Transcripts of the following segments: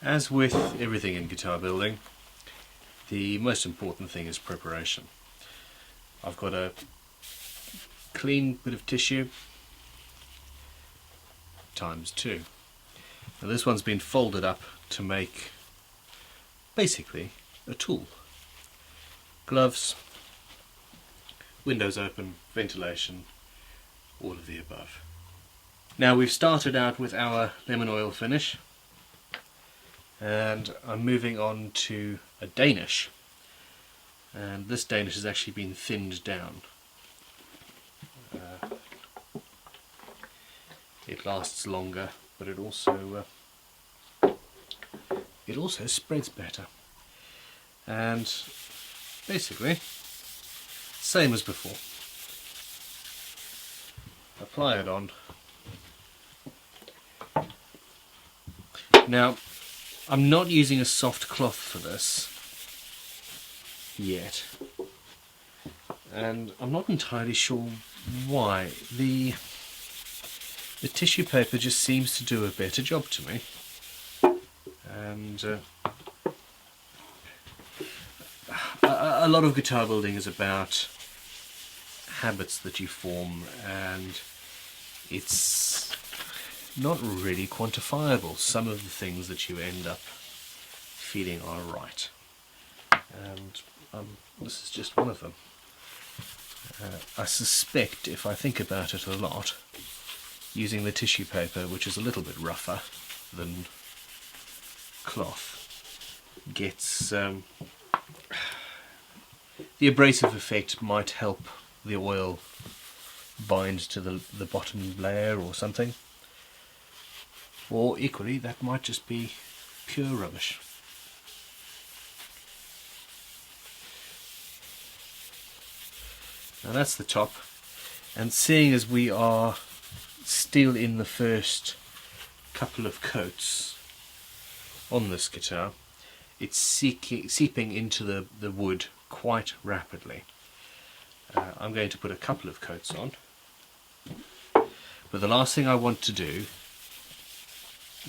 As with everything in guitar building, the most important thing is preparation. I've got a clean bit of tissue ×2. Now this one's been folded up to make basically a tool. Gloves, windows open, ventilation, all of the above. Now we've started out with our lemon oil finish, and I'm moving on to a Danish, and this Danish has actually been thinned down. It lasts longer, but it also spreads better. And basically, same as before. Apply it on. Now, I'm not using a soft cloth for this yet, and I'm not entirely sure why. The tissue paper just seems to do a better job to me, and a lot of guitar building is about habits that you form, and it's not really quantifiable. Some of the things that you end up feeling are right, and this is just one of them. I suspect, if I think about it a lot, using the tissue paper, which is a little bit rougher than cloth, gets the abrasive effect might help the oil bind to the bottom layer or something, or equally that might just be pure rubbish. Now that's the top, and seeing as we are still in the first couple of coats on this guitar, it's seeping into the wood quite rapidly. I'm going to put a couple of coats on, but the last thing I want to do,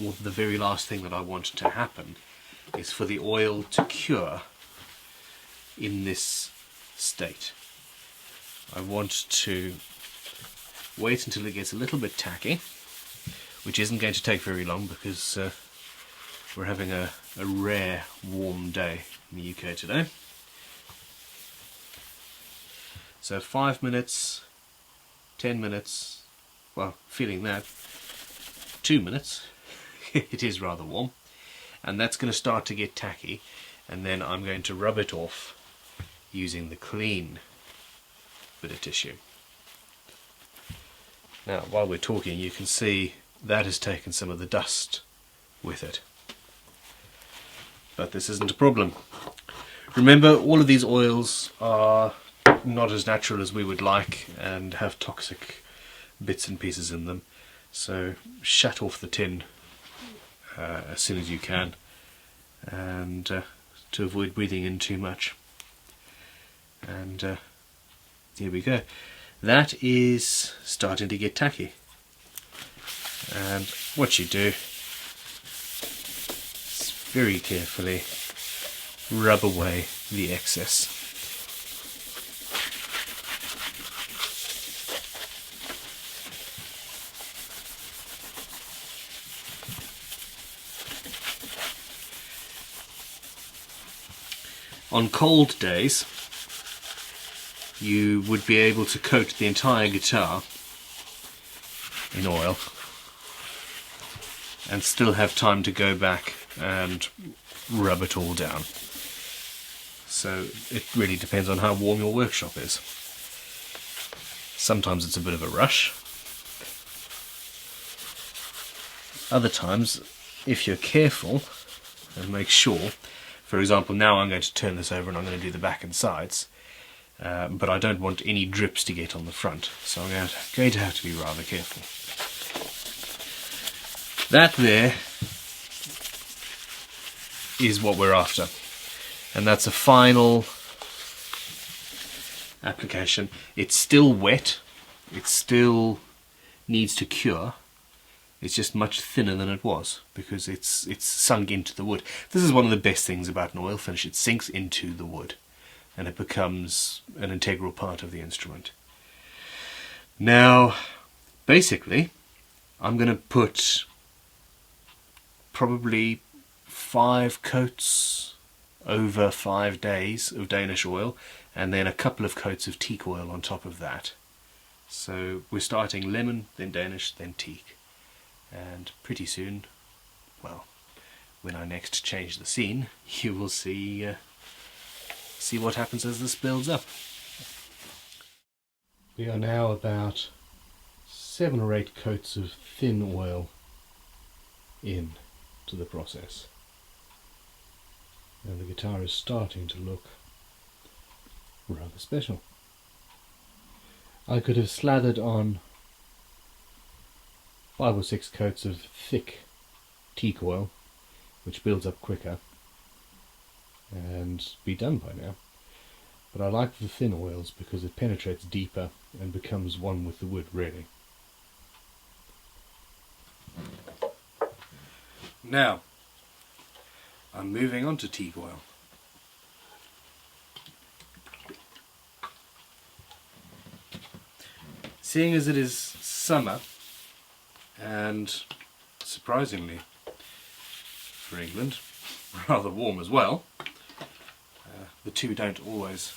or the very last thing that I want to happen, is for the oil to cure in this state. I want to wait until it gets a little bit tacky, which isn't going to take very long because we're having a rare warm day in the UK today. So 5 minutes, 10 minutes, well, feeling that, 2 minutes, it is rather warm, and that's going to start to get tacky, and then I'm going to rub it off using the clean bit of tissue. Now, while we're talking, you can see that has taken some of the dust with it. But this isn't a problem. Remember, all of these oils are not as natural as we would like and have toxic bits and pieces in them. So shut off the tin as soon as you can, and to avoid breathing in too much. And here we go. That is starting to get tacky, and what you do is very carefully rub away the excess. On cold days, you would be able to coat the entire guitar in oil and still have time to go back and rub it all down. So it really depends on how warm your workshop is. Sometimes it's a bit of a rush. Other times, if you're careful and make sure, for example, now I'm going to turn this over and I'm going to do the back and sides, but I don't want any drips to get on the front, so I'm going to have to be rather careful. That there is what we're after, and that's a final application. It's still wet, it still needs to cure, It's just much thinner than it was because it's sunk into the wood. This is one of the best things about an oil finish. It sinks into the wood and it becomes an integral part of the instrument. Now, basically, I'm going to put probably 5 coats over 5 days of Danish oil and then a couple of coats of teak oil on top of that. So we're starting lemon, then Danish, then teak. And pretty soon, well, when I next change the scene, you will see what happens as this builds up. We are now about 7 or 8 coats of thin oil in to the process. And the guitar is starting to look rather special. I could have slathered on 5 or 6 coats of thick teak oil, which builds up quicker, and be done by now. But I like the thin oils because it penetrates deeper and becomes one with the wood, really. Now, I'm moving on to teak oil. Seeing as it is summer, and surprisingly for England, rather warm as well, the two don't always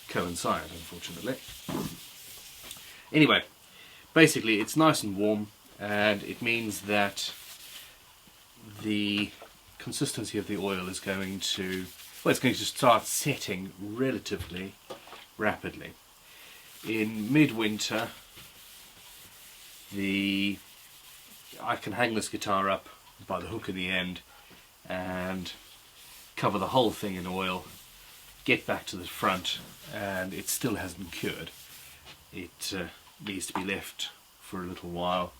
coincide, unfortunately. Anyway, basically it's nice and warm, and it means that the consistency of the oil is going to, well, it's going to start setting relatively rapidly. In midwinter, I can hang this guitar up by the hook at the end and cover the whole thing in oil, get back to the front, and it still hasn't cured. It needs to be left for a little while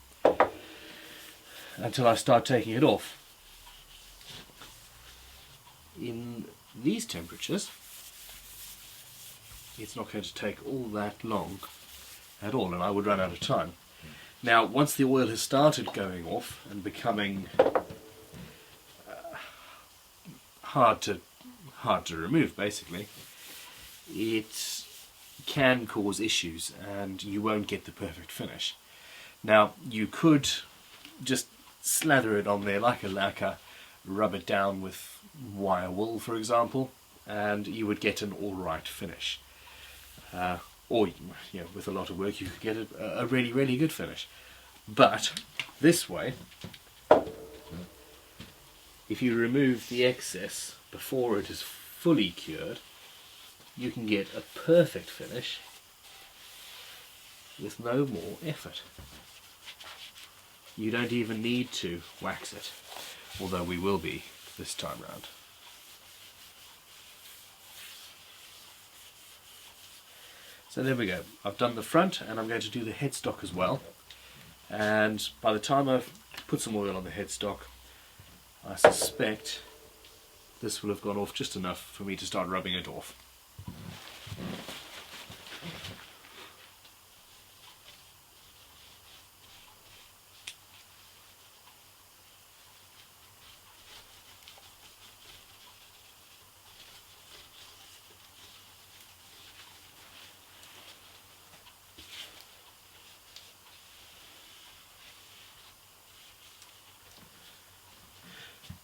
until I start taking it off. In these temperatures, it's not going to take all that long at all, and I would run out of time. Now, once the oil has started going off and becoming hard to remove, basically, it can cause issues and you won't get the perfect finish. Now, you could just slather it on there like a lacquer, rub it down with wire wool, for example, and you would get an alright finish. Or, you know, with a lot of work you could get a really, really good finish. But this way, if you remove the excess before it is fully cured, you can get a perfect finish with no more effort. You don't even need to wax it, although we will be this time round. So there we go. I've done the front and I'm going to do the headstock as well. And by the time I've put some oil on the headstock, I suspect this will have gone off just enough for me to start rubbing it off.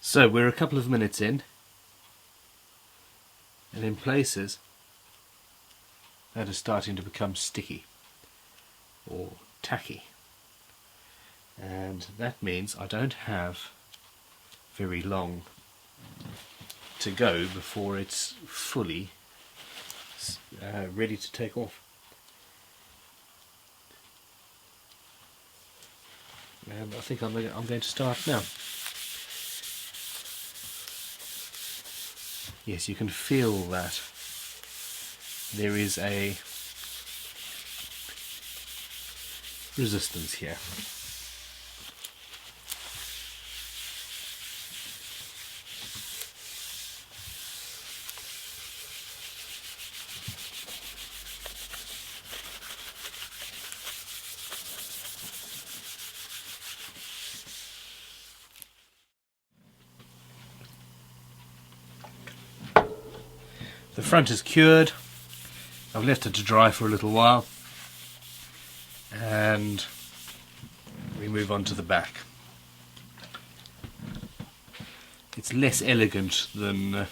So we're a couple of minutes in, and in places that is starting to become sticky or tacky, and that means I don't have very long to go before it's fully ready to take off. And I think I'm going to start now. Yes, you can feel that there is a resistance here. front is cured. I've left it to dry for a little while, and we move on to the back. It's less elegant than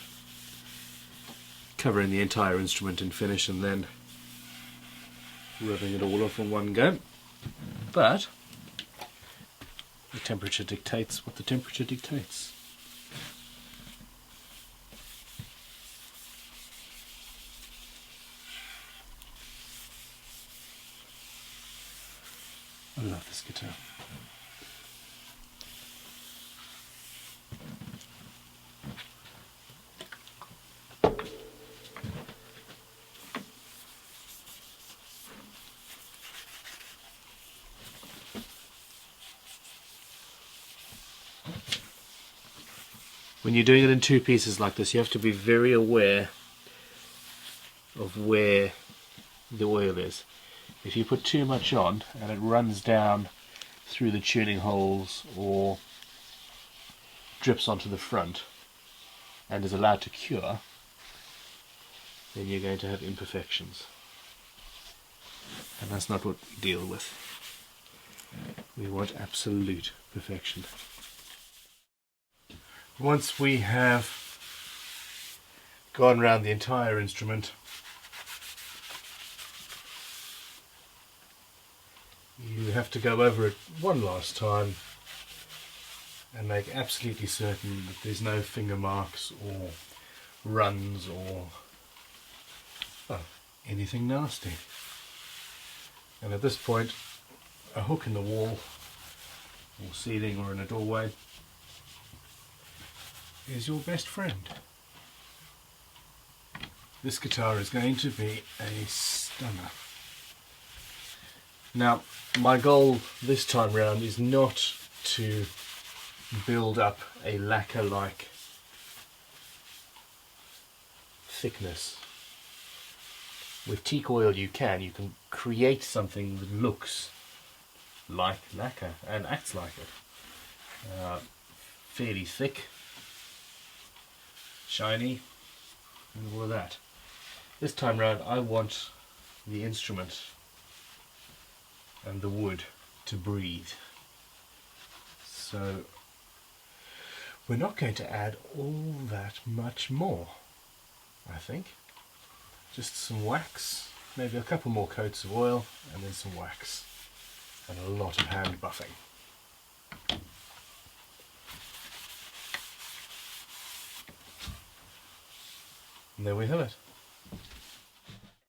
covering the entire instrument in finish and then rubbing it all off in one go, but the temperature dictates what the temperature dictates. I love this guitar. When you're doing it in two pieces like this, you have to be very aware of where the oil is. If you put too much on and it runs down through the tuning holes or drips onto the front and is allowed to cure, then you're going to have imperfections. And that's not what we deal with. We want absolute perfection. Once we have gone around the entire instrument, you have to go over it one last time and make absolutely certain that there's no finger marks or runs or anything nasty. And at this point, a hook in the wall or ceiling or in a doorway is your best friend. This guitar is going to be a stunner. Now, my goal this time round is not to build up a lacquer-like thickness. With teak oil you can create something that looks like lacquer and acts like it. Fairly thick, shiny, and all of that. This time round I want the instrument and the wood to breathe. So we're not going to add all that much more, I think. Just some wax, maybe a couple more coats of oil, and then some wax, and a lot of hand buffing. And there we have it.